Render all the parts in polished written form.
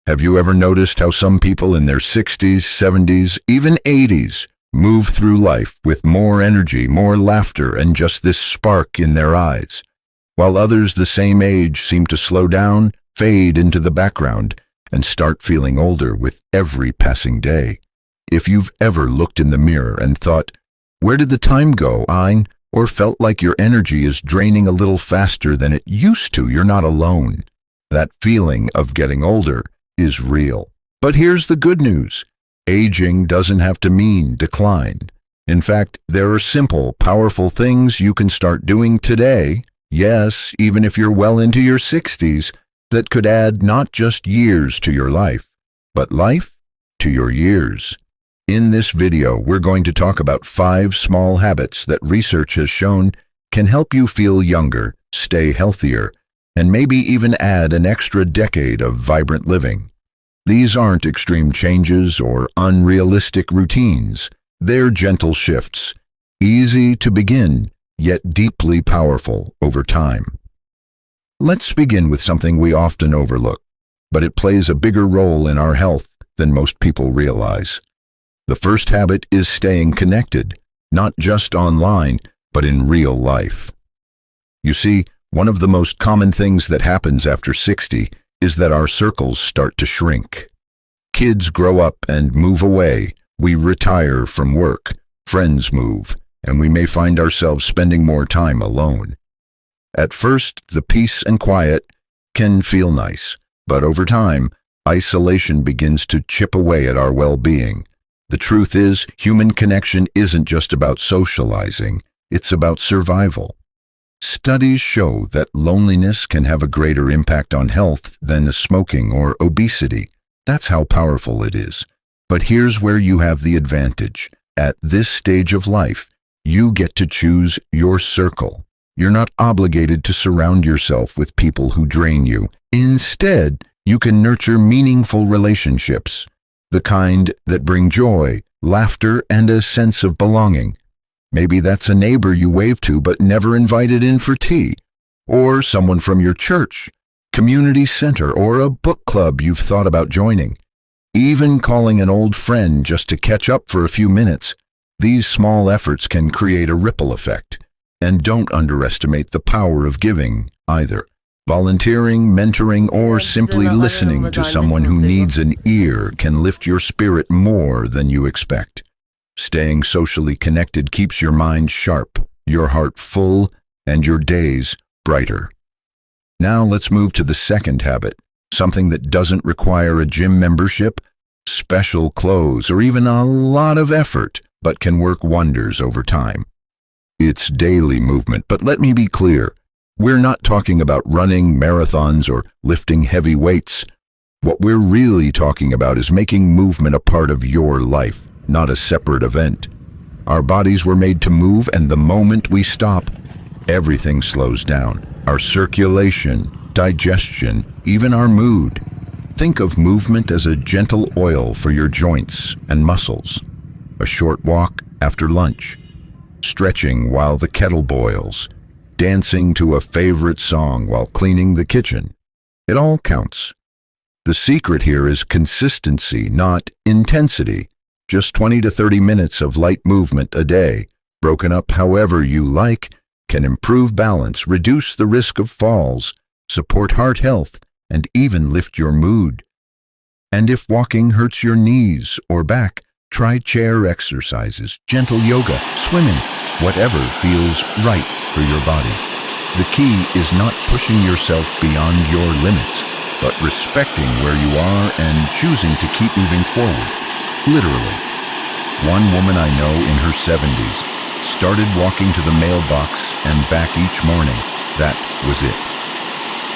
Have you ever noticed how some people in their 60s, 70s, even 80s move through life with more energy, more laughter, and just this spark in their eyes, while others the same age seem to slow down, fade into the background, and start feeling older with every passing day? If you've ever looked in the mirror and thought, "Where did the time go, Ein?" or felt like your energy is draining a little faster than it used to, you're not alone. That feeling of getting older is real. But here's the good news. Aging doesn't have to mean decline. In fact, there are simple, powerful things you can start doing today, yes, even if you're well into your 60s, that could add not just years to your life, but life to your years. In this video, we're going to talk about 5 small habits that research has shown can help you feel younger, stay healthier, and maybe even add an extra decade of vibrant living. These aren't extreme changes or unrealistic routines. They're gentle shifts, easy to begin, yet deeply powerful over time. Let's begin with something we often overlook, but it plays a bigger role in our health than most people realize. The first habit is staying connected, not just online, but in real life. You see, one of the most common things that happens after 60 is that our circles start to shrink. Kids grow up and move away, we retire from work, friends move, and we may find ourselves spending more time alone. At first, the peace and quiet can feel nice, but over time, isolation begins to chip away at our well-being. The truth is, human connection isn't just about socializing, it's about survival. Studies show that loneliness can have a greater impact on health than the smoking or obesity. That's how powerful it is. But here's where you have the advantage. At this stage of life, you get to choose your circle. You're not obligated to surround yourself with people who drain you. Instead, you can nurture meaningful relationships, the kind that bring joy, laughter, and a sense of belonging. Maybe that's a neighbor you wave to but never invited in for tea, or someone from your church, community center, or a book club you've thought about joining. Even calling an old friend just to catch up for a few minutes. These small efforts can create a ripple effect. And don't underestimate the power of giving, either. Volunteering, mentoring, or simply listening to someone who needs an ear can lift your spirit more than you expect. Staying socially connected keeps your mind sharp, your heart full, and your days brighter. Now let's move to the second habit, something that doesn't require a gym membership, special clothes, or even a lot of effort, but can work wonders over time. It's daily movement, but let me be clear. We're not talking about running marathons or lifting heavy weights. What we're really talking about is making movement a part of your life, not a separate event. Our bodies were made to move, and the moment we stop, everything slows down. Our circulation, digestion, even our mood. Think of movement as a gentle oil for your joints and muscles. A short walk after lunch, stretching while the kettle boils, dancing to a favorite song while cleaning the kitchen. It all counts. The secret here is consistency, not intensity. Just 20 to 30 minutes of light movement a day, broken up however you like, can improve balance, reduce the risk of falls, support heart health, and even lift your mood. And if walking hurts your knees or back, try chair exercises, gentle yoga, swimming, whatever feels right for your body. The key is not pushing yourself beyond your limits, but respecting where you are and choosing to keep moving forward, literally. One woman I know in her 70s started walking to the mailbox and back each morning. That was it.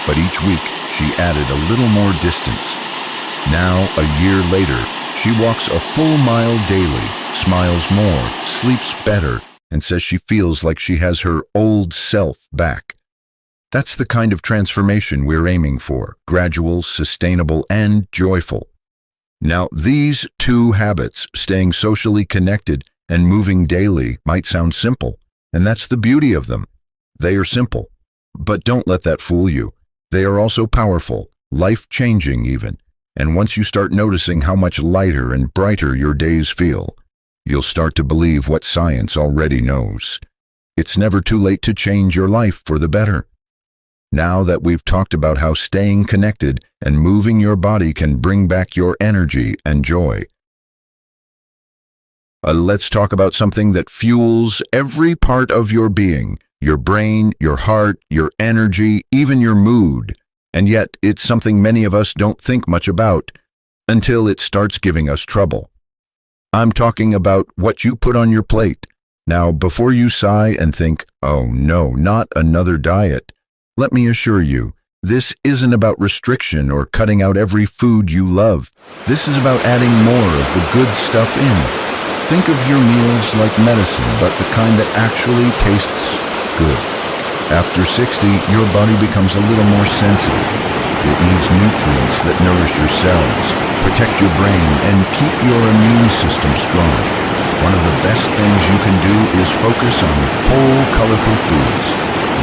But each week, she added a little more distance. Now, a year later, she walks a full mile daily, smiles more, sleeps better, and says she feels like she has her old self back. That's the kind of transformation we're aiming for, gradual, sustainable, and joyful. Now, these 2 habits, staying socially connected and moving daily, might sound simple, and that's the beauty of them. They are simple, but don't let that fool you. They are also powerful, life-changing even. And once you start noticing how much lighter and brighter your days feel, you'll start to believe what science already knows. It's never too late to change your life for the better. Now that we've talked about how staying connected and moving your body can bring back your energy and joy, let's talk about something that fuels every part of your being, your brain, your heart, your energy, even your mood. And yet, it's something many of us don't think much about until it starts giving us trouble. I'm talking about what you put on your plate. Now, before you sigh and think, "Oh no, not another diet," let me assure you, this isn't about restriction or cutting out every food you love. This is about adding more of the good stuff in. Think of your meals like medicine, but the kind that actually tastes good. After 60, your body becomes a little more sensitive. It needs nutrients that nourish your cells, protect your brain, and keep your immune system strong. One of the best things you can do is focus on whole, colorful foods.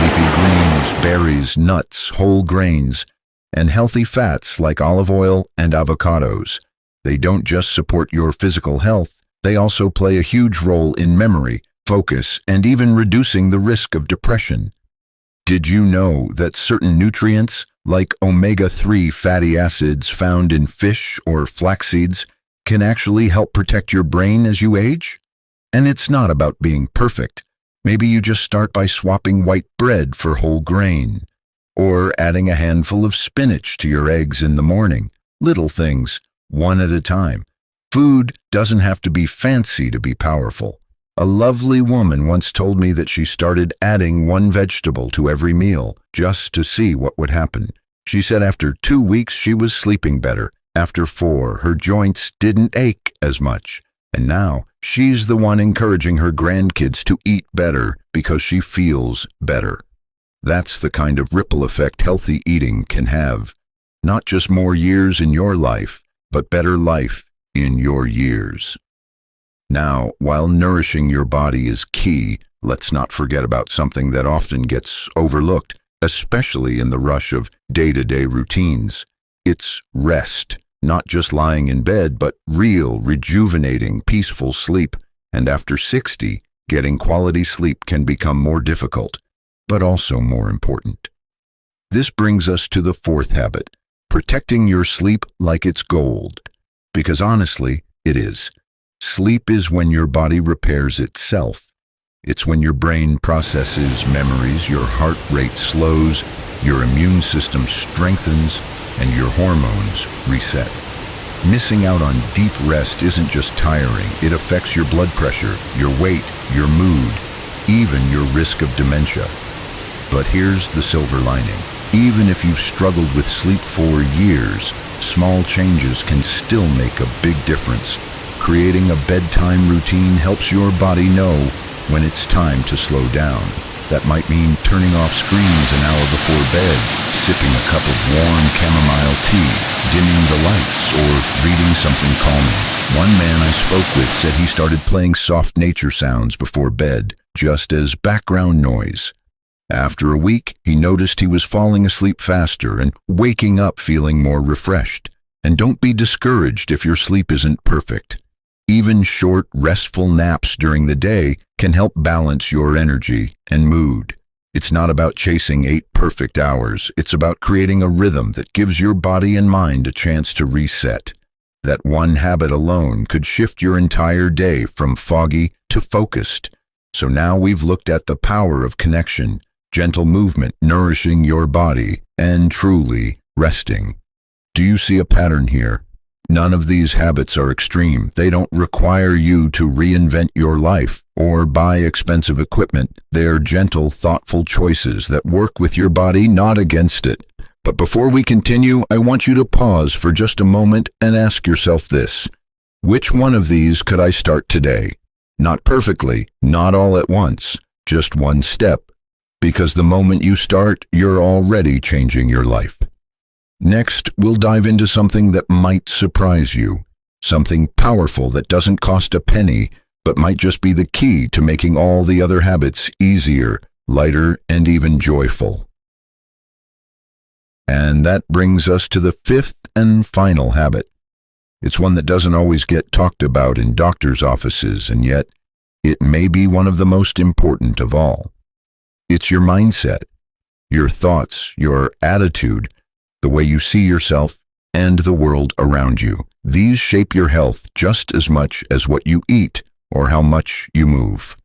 Leafy greens, berries, nuts, whole grains, and healthy fats like olive oil and avocados. They don't just support your physical health, they also play a huge role in memory, focus, and even reducing the risk of depression. Did you know that certain nutrients, like omega-3 fatty acids found in fish or flax seeds, can actually help protect your brain as you age? And it's not about being perfect. Maybe you just start by swapping white bread for whole grain, or adding a handful of spinach to your eggs in the morning. Little things, one at a time. Food doesn't have to be fancy to be powerful. A lovely woman once told me that she started adding one vegetable to every meal just to see what would happen. She said after 2 weeks she was sleeping better. After 4, her joints didn't ache as much. And now she's the one encouraging her grandkids to eat better because she feels better. That's the kind of ripple effect healthy eating can have. Not just more years in your life, but better life in your years. Now, while nourishing your body is key, let's not forget about something that often gets overlooked, especially in the rush of day-to-day routines. It's rest, not just lying in bed, but real, rejuvenating, peaceful sleep. And after 60, getting quality sleep can become more difficult, but also more important. This brings us to the 4th habit, protecting your sleep like it's gold. Because honestly, it is. Sleep is when your body repairs itself. It's when your brain processes memories, your heart rate slows, your immune system strengthens, and your hormones reset. Missing out on deep rest isn't just tiring, it affects your blood pressure, your weight, your mood, even your risk of dementia. But here's the silver lining. Even if you've struggled with sleep for years, small changes can still make a big difference. Creating a bedtime routine helps your body know when it's time to slow down. That might mean turning off screens an hour before bed, sipping a cup of warm chamomile tea, dimming the lights, or reading something calming. One man I spoke with said he started playing soft nature sounds before bed, just as background noise. After a week, he noticed he was falling asleep faster and waking up feeling more refreshed. And don't be discouraged if your sleep isn't perfect. Even short, restful naps during the day can help balance your energy and mood. It's not about chasing 8 perfect hours. It's about creating a rhythm that gives your body and mind a chance to reset. That one habit alone could shift your entire day from foggy to focused. So now we've looked at the power of connection, gentle movement, nourishing your body, and truly resting. Do you see a pattern here? None of these habits are extreme. They don't require you to reinvent your life or buy expensive equipment. They're gentle, thoughtful choices that work with your body, not against it. But before we continue, I want you to pause for just a moment and ask yourself this. Which one of these could I start today? Not perfectly, not all at once, just one step. Because the moment you start, you're already changing your life. Next, we'll dive into something that might surprise you, something powerful that doesn't cost a penny, but might just be the key to making all the other habits easier, lighter, and even joyful. And that brings us to the fifth and final habit. It's one that doesn't always get talked about in doctors' offices, and yet it may be one of the most important of all. It's your mindset, your thoughts, your attitude, the way you see yourself and the world around you. These shape your health just as much as what you eat or how much you move.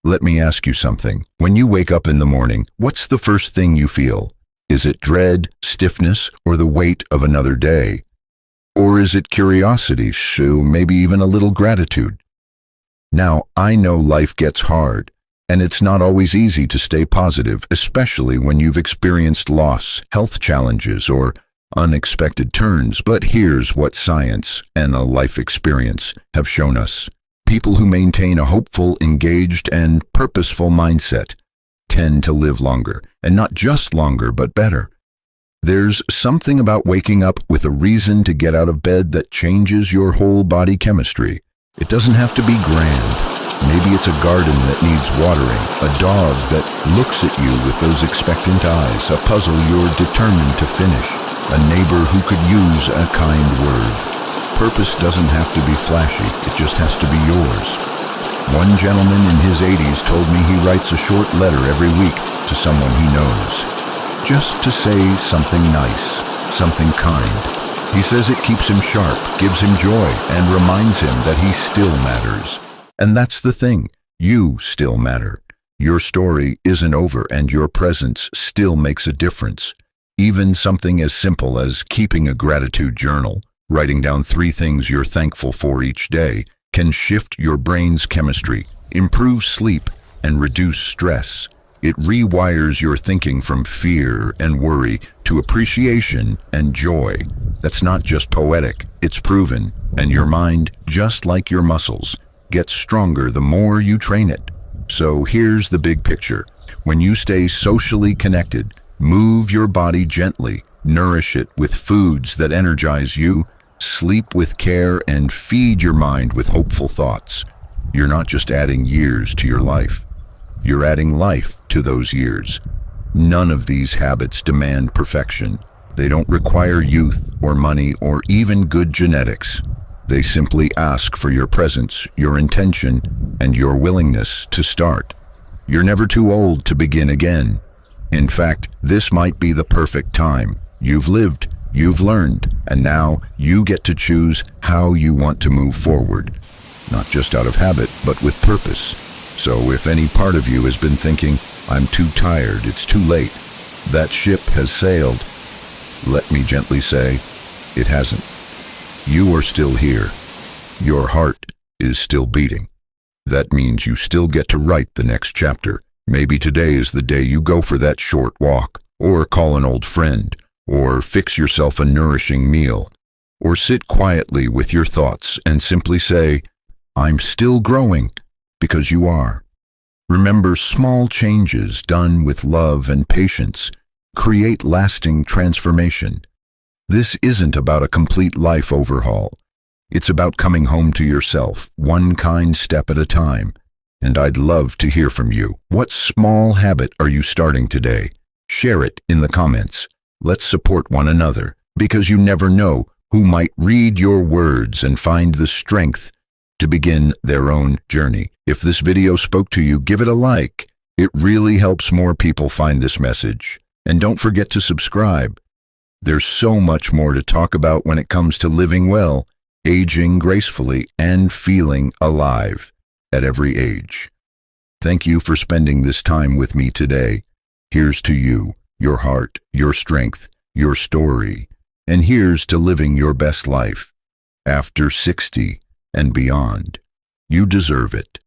Let me ask you something. When you wake up in the morning, what's the first thing you feel? Is it dread, stiffness, or the weight of another day? Or is it curiosity, maybe even a little gratitude? Now, I know life gets hard, and it's not always easy to stay positive, especially when you've experienced loss, health challenges, or unexpected turns. But here's what science and a life experience have shown us. People who maintain a hopeful, engaged, and purposeful mindset tend to live longer, and not just longer, but better. There's something about waking up with a reason to get out of bed that changes your whole body chemistry. It doesn't have to be grand. Maybe it's a garden that needs watering, a dog that looks at you with those expectant eyes, a puzzle you're determined to finish, a neighbor who could use a kind word. Purpose doesn't have to be flashy, it just has to be yours. One gentleman in his 80s told me he writes a short letter every week to someone he knows, just to say something nice, something kind. He says it keeps him sharp, gives him joy, and reminds him that he still matters. And that's the thing, you still matter. Your story isn't over, and your presence still makes a difference. Even something as simple as keeping a gratitude journal, writing down 3 things you're thankful for each day, can shift your brain's chemistry, improve sleep, and reduce stress. It rewires your thinking from fear and worry to appreciation and joy. That's not just poetic, it's proven. And your mind, just like your muscles, gets stronger the more you train it. So here's the big picture. When you stay socially connected, move your body gently, nourish it with foods that energize you, sleep with care, and feed your mind with hopeful thoughts. You're not just adding years to your life. You're adding life to those years. None of these habits demand perfection. They don't require youth or money or even good genetics. They simply ask for your presence, your intention, and your willingness to start. You're never too old to begin again. In fact, this might be the perfect time. You've lived, you've learned, and now you get to choose how you want to move forward. Not just out of habit, but with purpose. So if any part of you has been thinking, I'm too tired, it's too late, that ship has sailed, let me gently say, it hasn't. You are still here. Your heart is still beating. That means you still get to write the next chapter. Maybe today is the day you go for that short walk, or call an old friend, or fix yourself a nourishing meal, or sit quietly with your thoughts and simply say, I'm still growing, because you are. Remember, small changes done with love and patience create lasting transformation. This isn't about a complete life overhaul. It's about coming home to yourself, one kind step at a time. And I'd love to hear from you. What small habit are you starting today? Share it in the comments. Let's support one another, because you never know who might read your words and find the strength to begin their own journey. If this video spoke to you, give it a like. It really helps more people find this message. And don't forget to subscribe. There's so much more to talk about when it comes to living well, aging gracefully, and feeling alive at every age. Thank you for spending this time with me today. Here's to you, your heart, your strength, your story, and here's to living your best life after 60 and beyond. You deserve it.